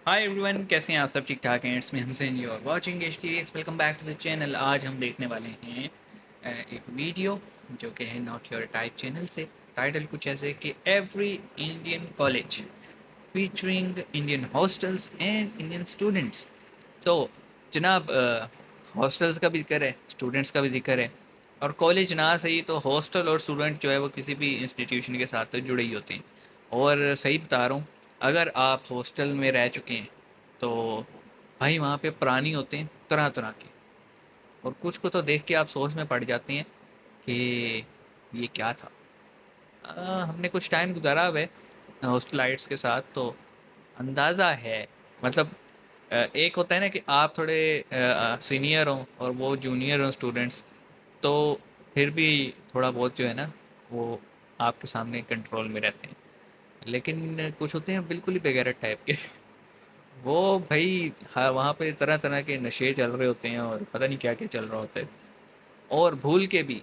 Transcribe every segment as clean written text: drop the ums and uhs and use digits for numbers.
Hi everyone, कैसे हैं आप सब? ठीक ठाक हैं। इट्स मी हमसे you are watching HTX। Welcome back to the channel. आज हम देखने वाले हैं एक वीडियो जो कि है नॉट योर टाइप चैनल से। टाइटल कुछ ऐसे कि every Indian college featuring Indian hostels and Indian students. तो जनाब, हॉस्टल्स का भी जिक्र है, स्टूडेंट्स का भी जिक्र है। और कॉलेज ना सही तो हॉस्टल और स्टूडेंट जो है वो किसी भी इंस्टीट्यूशन के साथ तो जुड़े ही होते हैं। और सही बता रहा हूँ, अगर आप हॉस्टल में रह चुके हैं तो भाई वहाँ पे प्राणी होते हैं तरह तरह के। और कुछ को तो देख के आप सोच में पड़ जाते हैं कि ये क्या था। हमने कुछ टाइम गुजारा हुआ है हॉस्टलाइट्स के साथ, तो अंदाज़ा है। मतलब एक होता है ना कि आप थोड़े सीनियर हों और वो जूनियर हों स्टूडेंट्स, तो फिर भी थोड़ा बहुत जो है ना वो आपके सामने कंट्रोल में रहते हैं। लेकिन कुछ होते हैं बिल्कुल ही बेगैरत टाइप के। वो भाई, हाँ, वहाँ पे तरह तरह के नशे चल रहे होते हैं और पता नहीं क्या क्या चल रहा होता है। और भूल के भी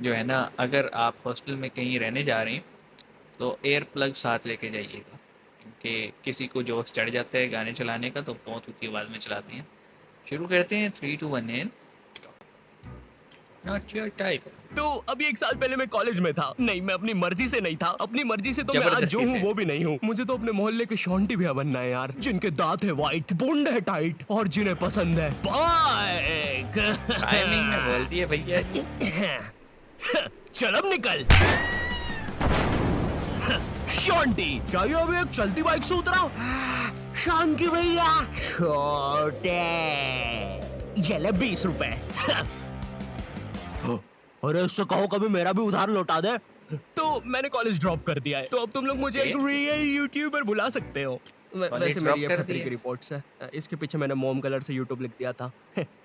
जो है ना, अगर आप हॉस्टल में कहीं रहने जा रहे हैं तो एयर प्लग साथ लेके जाइएगा, क्योंकि किसी को जोश चढ़ जाता है गाने चलाने का तो बहुत ऊँची आवाज़ में चलाते हैं। शुरू करते हैं 3 2 1 एंड नॉट योर टाइप। तो अभी 1 साल पहले मैं कॉलेज में था। नहीं, मैं अपनी मर्जी से नहीं था। अपनी मर्जी से तो मैं आज जो जबरदस्ती हूँ थे। वो भी नहीं हूँ। मुझे तो अपने मोहल्ले के शॉन्टी भैया बनना है यार, जिनके दांत है वाइट, बूंद है टाइट और जिन्हें पसंद है बाइक। टाइमिंग में बोल दिए भैया। चल अब निकल। शॉन्टी, क्या ये अभी एक चलती बाइक से उतरा? शांति भैया, छोटे चले 20 रुपए। अरे इससे कहो कभी मेरा भी उधार लौटा दे। तो मैंने कॉलेज ड्रॉप कर दिया है, तो अब तुम लोग मुझे एक रियल यूट्यूबर बुला सकते हो। कॉलेज वैसे ड्रॉप मेरी ये कर खतरे दिए? की रिपोर्ट्स है। इसके पीछे मैंने मोम कलर से यूट्यूब लिख दिया था।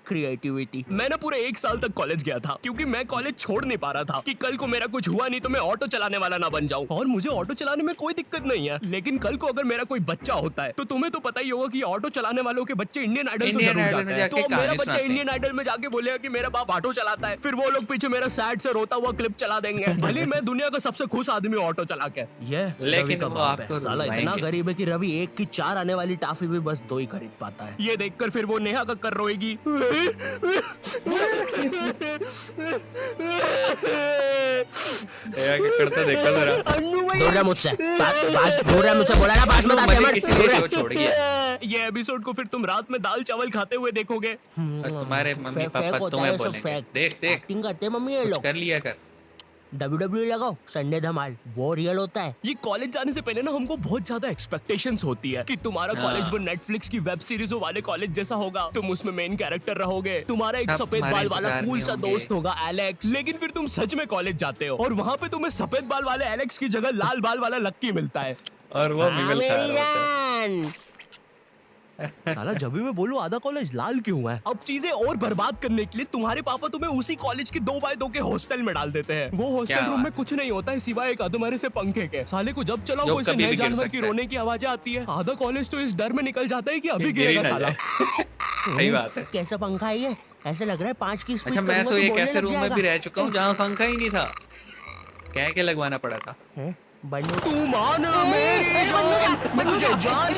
क्रिएटिविटी। मैंने पूरे 1 साल तक कॉलेज गया था क्योंकि मैं कॉलेज छोड़ नहीं पा रहा था कि कल को मेरा कुछ हुआ नहीं तो मैं ऑटो चलाने वाला ना बन जाऊं। और मुझे ऑटो चलाने में कोई दिक्कत नहीं है, लेकिन कल को अगर मेरा कोई बच्चा होता है तो तुम्हें तो पता ही होगा कि ऑटो चलाने वालों के बच्चे इंडियन आइडल तो इंडियन जरूर आइडल जाते में हैं। तो जाके अब मेरा कहानी बच्चा सुनाते हैं। इंडियन आइडल में जाके बोलेगा कि मेरा बाप ऑटो चलाता है, फिर वो लोग पीछे मेरा सैड से रोता हुआ क्लिप चला देंगे। भले मैं दुनिया का सबसे खुश आदमी ऑटो चला के। ये रवि लेकिन का वो बाप है, आपको साला इतना रुलवाएंगे। गरीब है कि रवि 1 की 4 आने वाली टाफी भी बस 2 ही खरीद पाता है। ये देखकर फिर वो नेहा कक्कर रोएगी। क्या करता देखा जरा। दूर रह मुझसे, दूर रह मुझसे, बोला ना पास अन्नू मत आ, मजे समर, किसी लिए दूर रह। शो छोड़ गया। ये एपिसोड को फिर तुम रात में दाल चावल खाते हुए देखोगे। और तुम्हारे मम्मी फेक पापा होता है तुम्हें ये सब, बोलेंगे फेक देख देख एक्टिंग करते हैं मम्मी ये कुछ लोग। कर लिया कर। WWE लगाओ, संडे धमाल, वो रियल होता है। ये कॉलेज जाने से पहले ना हमको बहुत ज्यादा एक्सपेक्टेशंस होती है कि तुम्हारा कॉलेज वो हाँ, नेटफ्लिक्स की वेब सीरीजों वाले कॉलेज जैसा होगा। तुम उसमें मेन कैरेक्टर रहोगे, तुम्हारा एक सब सफेद तुम्हारे बाल वाला इंतजार कूल में सा होंगे। दोस्त होगा एलेक्स। लेकिन फिर तुम सच में कॉलेज जाते हो और वहाँ पे तुम्हें सफेद बाल वाले एलेक्स की जगह लाल बाल वाला लक्की मिलता है। और वो हाँ मिमिल खा मेरी रहा होता जान। साला जब भी मैं बोलूं आधा कॉलेज लाल क्यों है। अब चीजें और बर्बाद करने के लिए तुम्हारे पापा तुम्हें उसी कॉलेज की 2x2 के हॉस्टल में डाल देते हैं। वो हॉस्टल क्या रूम में बात कुछ नहीं होता है सिवाय एक अधमरे से पंखे के। साले को जब चलाओ जो कोई से कभी नए भी गिर जानवर की सकता है। रोने की आवाजें आती है। आधा कॉलेज तो इस डर में निकल जाता है कि है अभी गिर ही गिरेगा ना साला। जाए। सही बात है। कैसा पंखा है ये, ऐसा लग रहा है 5 की अच्छा, स्पीड मैं करूंगा तो तो एक बोलने ऐसे लग रूम में जाएगा। भी रह चुका हूँ जहाँ पंखा ही नहीं था, कह के लगवाना पड़ा था। बंदूक तू मान मेरी जान, मैं तुझे जान।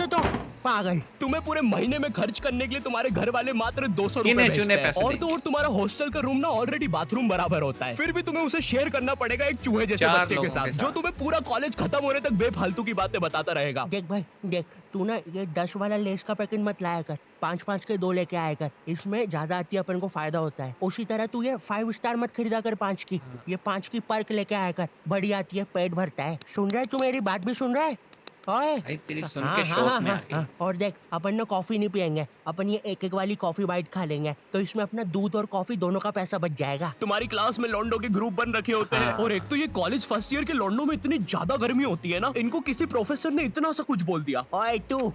तो पागल, तुम्हें पूरे महीने में खर्च करने के लिए तुम्हारे घर वाले मात्र 200 रुपए गिने भेजते चुने हैं। पैसे और तो देंगे। और तुम्हारा हॉस्टल का रूम ना ऑलरेडी बाथरूम बराबर होता है, फिर भी तुम्हें उसे शेयर करना पड़ेगा एक चूहे जैसे 4 बच्चे के लोगों साथ, के जो साथ। तुम्हें पूरा कॉलेज खत्म होने तक बेफालतू की बातें बताता रहेगा। देख भाई देख, तू ना ये 10 वाला लेस का पैकेट मत लाया कर, 5-5 के 2 लेके आया कर, इसमें ज्यादा आती है अपन को फायदा होता है। उसी तरह तू ये 5 स्टार मत खरीदा कर 5 की, ये 5 की पर्क लेके आया कर, बड़ी आती है, पेट भरता है। सुन रहा है तू, मेरी बात भी सुन रहा है? ओए भाई तेरी सुन हाँ के हाँ शौक हाँ में आ हाँ गई। हाँ। और देख, अपन ना कॉफी नहीं पियेंगे, अपन ये एक एक वाली कॉफी बाइट खा लेंगे, तो इसमें अपना दूध और कॉफी दोनों का पैसा बच जाएगा। तुम्हारी क्लास में लौंडों के ग्रुप बन रखे होते हैं, और एक हाँ। तो ये कॉलेज फर्स्ट ईयर के लौंडों में इतनी ज्यादा गर्मी होती है ना, इनको किसी प्रोफेसर ने इतना सा कुछ बोल दिया। ओए तू,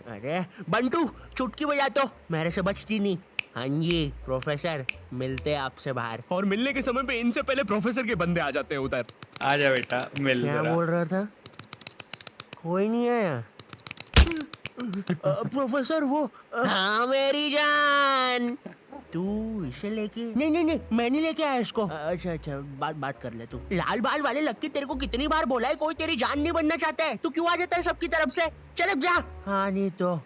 अरे बंटू, चुटकी बजा तो, मेरे से बचती नहीं। हाँ जी प्रोफेसर, मिलते हैं आपसे बाहर। और मिलने के समय पे इनसे पहले प्रोफेसर के बंदे आ जाते हैं उधर। आजा बेटा मिल क्या जरा। बोल रहा था? कोई नहीं आया। प्रोफेसर वो हाँ मेरी जान। तू इसे लेके नहीं नहीं नहीं मैं नहीं लेके आया इसको। अच्छा अच्छा बात बात कर ले तू। लाल बाल वाले लक्की तेरे को कितनी बार बोला है कोई तेरी जान नहीं बनना चाहता है, तू क्यों आ जाता है सबकी तरफ से? चल अब जा। हाँ नहीं तो।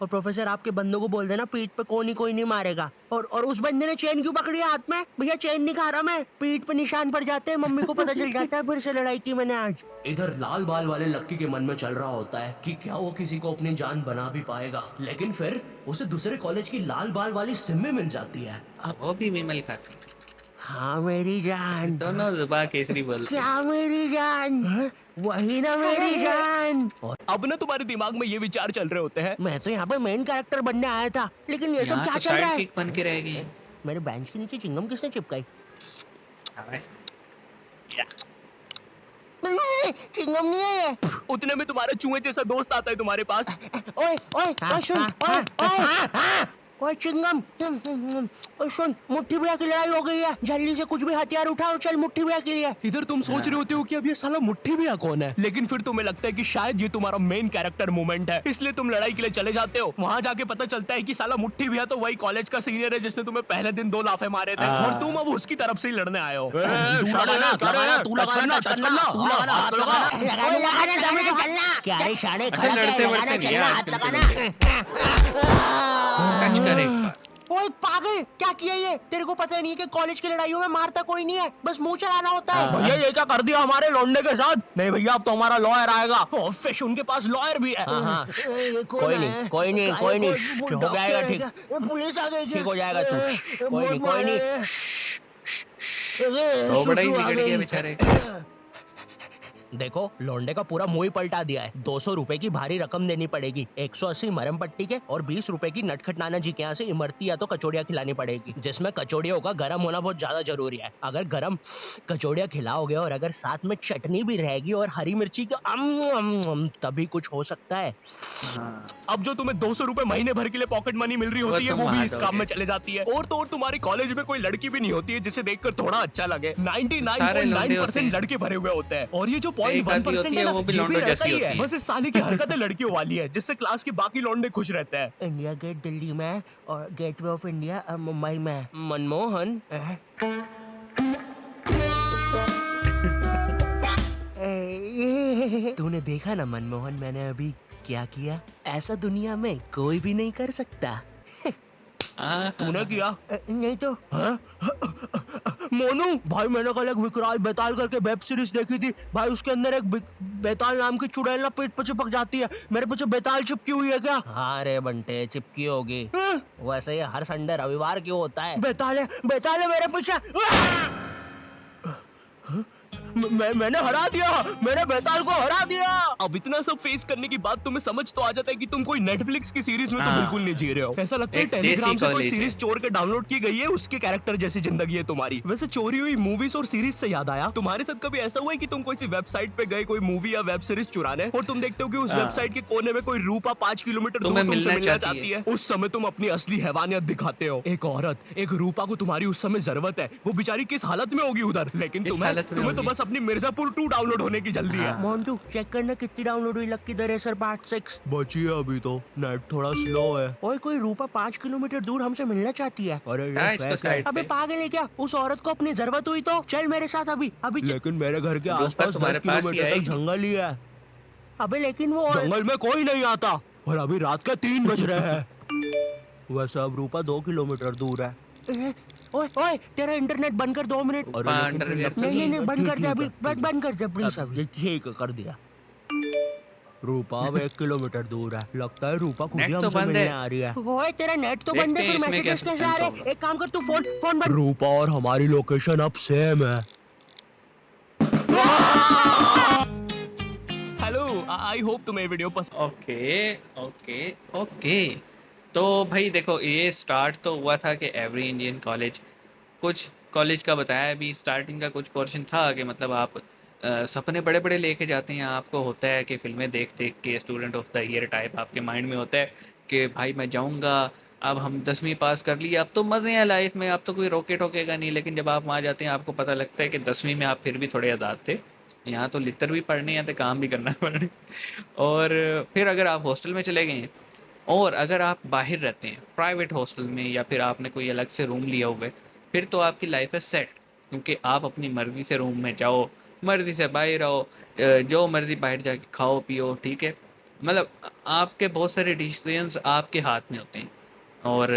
और प्रोफेसर आपके बंदों को बोल देना पीठ पे कोई नहीं मारेगा। और उस बंदे ने चेन क्यों पकड़ी है हाथ में? भैया चेन नहीं खा रहा मैं, पीठ पे निशान पड़ जाते हैं, मम्मी को पता चल जाता है फिर से लड़ाई की मैंने आज। इधर लाल बाल वाले लक्की के मन में चल रहा होता है कि क्या वो किसी को अपनी जान बना भी पाएगा, लेकिन फिर उसे दूसरे कॉलेज की लाल बाल वाली सिम्मी मिल जाती है। वो भी विमल खाती। हाँ मेरी जान। दोनों जुबा केसरी बोलते। क्या मेरी जान? वही ना मेरी जान। और अब ना तुम्हारे दिमाग में ये विचार चल रहे होते हैं, मैं तो यहाँ पे मेन कैरेक्टर बनने आया था, लेकिन ये सब यहाँ क्या तो चल रहा साइड है? किक बन के रहेगी। मेरे बेंच के नीचे चिंगम किसने चिपकाई? चिंगम नहीं है ये। उतने में तुम्हारा चूहे जैसा दोस्त आता है तुम्हारे पास। ओए ओए ओए सुन, ओए ओए ओए चिंगम, ओए सुन, मुट्ठी भैया की लड़ाई हो गई है, जल्दी से कुछ भी हथियार उठा और चल मुट्ठी भैया के लिए। इधर तुम सोच रहे होते हो कि अब ये साला मुट्ठी भैया कौन है, लेकिन फिर तुम्हें लगता है कि शायद ये तुम्हारा मेन कैरेक्टर मोमेंट है, इसलिए तुम लड़ाई के लिए चले जाते हो। वहाँ जाके पता चलता है कि साला मुट्ठी भैया तो वही कॉलेज का सीनियर है जिसने तुम्हें पहले दिन 2 लाफे मारे थे, और तुम अब उसकी तरफ से ही लड़ने आए हो। क्या रे शाने, अच्छा लड़ते वड़ते नहीं है आजकल टच करे। ओए पागल, क्या किया ये? तेरे को पता नहीं है कि कॉलेज की लड़ाइयों में मारता कोई नहीं है, बस मुंह चलाना होता है। भैया ये क्या कर दिया हमारे लौंडे के साथ? नहीं भैया अब तो हमारा लॉयर आएगा। ओ फिश, उनके पास लॉयर भी है। कोई नहीं कोई नहीं कोई नहीं, हो जाएगा ठीक, पुलिस आ गई, ठीक हो जाएगा तू, कोई नहीं कोई नहीं। तो बड़ा ही बिगड़ गया बेचारे। देखो लौंडे का पूरा मुंह ही पलटा दिया है। 200 रुपए की भारी रकम देनी पड़ेगी, 180 मरम पट्टी के और 20 रुपए की नटखट नाना जी के यहाँ से इमरती या तो कचौड़ियाँ खिलानी पड़ेगी, जिसमें कचौड़ियों का गर्म होना बहुत ज्यादा जरूरी है। अगर गर्म कचौड़ियाँ खिलाओगे और अगर साथ में चटनी भी रहेगी और हरी मिर्ची का तभी कुछ हो सकता है। अब जो तुम्हें 200 रुपए महीने भर के लिए पॉकेट मनी मिल रही होती है वो भी इस काम में चले जाती है। और तो और तुम्हारी कॉलेज में कोई लड़की भी नहीं होती है जिसे देखकर थोड़ा अच्छा लगे। 99.9% लड़के भरे हुए होते हैं और ये जो 0.1% है ना, ये भी रहता ही है। बस इस साले की हरकतें लड़कियों वाली है, जिससे क्लास के बाकी लौंडे खुश रहते हैं। इंडिया गेट दिल्ली में और गेटवे ऑफ इंडिया मुंबई में। मनमोहन तूने देखा ना मनमोहन, मैंने अभी क्या किया? ऐसा दुनिया में कोई भी नहीं कर सकता। तूने किया? नहीं तो। मोनू भाई, मैंने कल एक विकराल बेताल करके वेब सीरीज देखी थी भाई, उसके अंदर एक बेताल नाम की चुड़ैल ना पेट पे चिपक जाती है। मेरे पीछे बेताल चिपकी हुई है क्या? हाँ रे बंटे, चिपकी होगी। वैसे ये हर संडे रविवार क्यों होता है? बेताल है मेरे पीछे। मैंने हरा दिया, मैंने बेताल को हरा दिया। अब इतना सब फेस करने के बाद तुम्हें समझ तो आ जाता है कि तुम कोई नेटफ्लिक्स की सीरीज में तो बिल्कुल नहीं जी रहे हो। ऐसा लगता है टेलीग्राम से कोई सीरीज चोर के डाउनलोड की गई है, उसके कैरेक्टर जैसी जिंदगी है तुम्हारी। वैसे चोरी हुई मूवीज और सीरीज से याद आया, तुम्हारे साथ कभी ऐसा हुआ है कि तुम कोई सी वेबसाइट पे गए कोई मूवी या वेब सीरीज चुराने और तुम देखते हो कि उस वेबसाइट के कोने में कोई रूपा 5 किलोमीटर दूर तुमसे मिलना चाहती है? उस समय तुम अपनी असली हैवानियत दिखाते हो। एक औरत, एक रूपा को तुम्हारी उस समय जरूरत है, वो बेचारी किस हालत में होगी उधर, लेकिन तुम्हें तो बस अपनी मिर्जापुर 2 डाउनलोड होने की जल्दी है। मोन्टू चेक करना कितनी डाउनलोड हुई लक्की द रेसर पार्ट 6। बची है अभी तो, नेट थोड़ा स्लो है। ओए कोई रूपा 5 किलोमीटर दूर हमसे मिलना चाहती है। अरे अबे पागल है क्या? उस औरत को अपनी जरूरत हुई तो चल मेरे साथ अभी। लेकिन मेरे घर के आसपास 10 किलोमीटर तक जंगल ही है। अबे लेकिन वो जंगल में कोई नहीं आता और अभी रात के 3 बज रहे हैं। वैसे अब रूपा 2 किलोमीटर दूर है। ओए तेरा इंटरनेट बंद कर 2 मिनट। नहीं बंद कर दे अभी, बंद कर दे प्लीज अभी। ठीक कर दिया। रूपा अब 1 किलोमीटर दूर है, लगता है रूपा खुद ही हमसे मिलने आ रही है। ओए तेरा नेट तो बंद है, फिर मैसेजेस कैसे आ रहे? एक काम कर तू फोन बंद। रूपा और हमारी लोकेशन अब सेम है। हेलो, आई होप तुम्हें वीडियो पसंद। ओके तो भाई देखो, ये स्टार्ट तो हुआ था कि एवरी इंडियन कॉलेज, कुछ कॉलेज का बताया अभी स्टार्टिंग का कुछ पोर्शन था कि मतलब आप सपने बड़े बड़े लेके जाते हैं। आपको होता है कि फिल्में देख देख के student of the year type आपके माइंड में होता है कि भाई मैं जाऊंगा, अब हम 10वीं पास कर लिए, अब तो मज़े हैं लाइफ में, अब तो कोई रोके टोकेगा नहीं। लेकिन जब आप वहाँ जाते हैं आपको पता लगता है कि 10वीं में आप फिर भी थोड़े आज़ाद थे, यहाँ तो लितर भी पढ़ने हैं तो काम भी करना पड़ने। और फिर अगर आप हॉस्टल में चले गए और अगर आप बाहर रहते हैं प्राइवेट हॉस्टल में या फिर आपने कोई अलग से रूम लिया हुआ है, फिर तो आपकी लाइफ है सेट, क्योंकि आप अपनी मर्ज़ी से रूम में जाओ, मर्ज़ी से बाहर आओ, जो मर्ज़ी बाहर जाके खाओ पियो, ठीक है? मतलब आपके बहुत सारे डिसीजंस आपके हाथ में होते हैं। और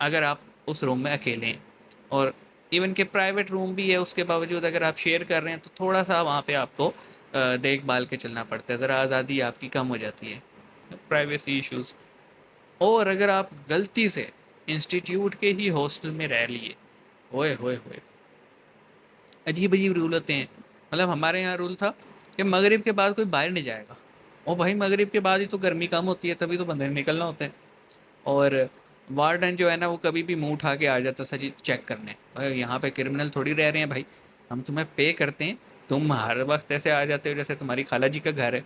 अगर आप उस रूम में अकेले हैं और इवन के प्राइवेट रूम भी है, उसके बावजूद अगर आप शेयर कर रहे हैं तो थोड़ा-सा वहाँ पे आपको देख-भाल के चलना पड़ता है, ज़रा आज़ादी आपकी कम हो जाती है, प्राइवेसी इश्यूज़। और अगर आप गलती से इंस्टीट्यूट के ही हॉस्टल में रह लिए, ओए होए होए! अजीब-अजीब रूल होते हैं। मतलब हमारे यहाँ रूल था कि मगरिब के बाद कोई बाहर नहीं जाएगा। ओ भाई मगरिब के बाद ही तो गर्मी कम होती है, तभी तो बंदे ने निकलना होता है। और वार्डन जो है ना वो कभी भी मुँह उठा के आ जाता था जी चेक करने। यहाँ पे क्रिमिनल थोड़ी रह रहे हैं भाई, हम तुम्हें पे करते हैं, तुम हर वक़्त ऐसे आ जाते हो जैसे तुम्हारी खाला जी का घर है।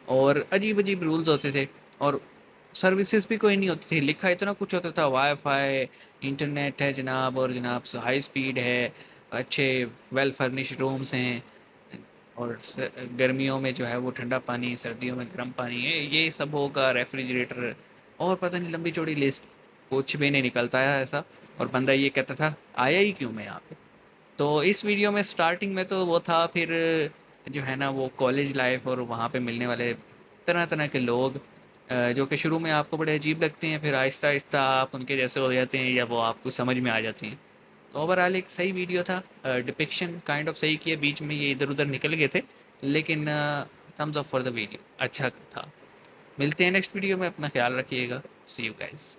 और अजीब-अजीब रूल्स होते थे और सर्विसेज़ भी कोई नहीं होती थी, लिखा इतना कुछ होता था वाई-फाई, इंटरनेट है जनाब और जनाब हाई स्पीड है, अच्छे वेल फर्निश्ड रूम्स हैं और गर्मियों में जो है वो ठंडा पानी, सर्दियों में गर्म पानी है, ये सब होगा, रेफ्रिजरेटर और पता नहीं लंबी चौड़ी लिस्ट, कुछ भी नहीं निकलता है ऐसा। और बंदा ये कहता था आया ही क्यों मैं यहाँ पे। तो इस वीडियो में स्टार्टिंग में तो वो था, फिर जो है ना वो कॉलेज लाइफ और वहाँ पे मिलने वाले तरह तरह के लोग, जो कि शुरू में आपको बड़े अजीब लगते हैं, फिर आहिस्ता आहिस्ता आप उनके जैसे हो जाते हैं या वो आपको समझ में आ जाती हैं। तो ओवरऑल एक सही वीडियो था, डिपिक्शन काइंड ऑफ सही किया, बीच में ये इधर उधर निकल गए थे, लेकिन thumbs up for the video, अच्छा था। मिलते हैं नेक्स्ट वीडियो में, अपना ख्याल रखिएगा, सी यू गाइस।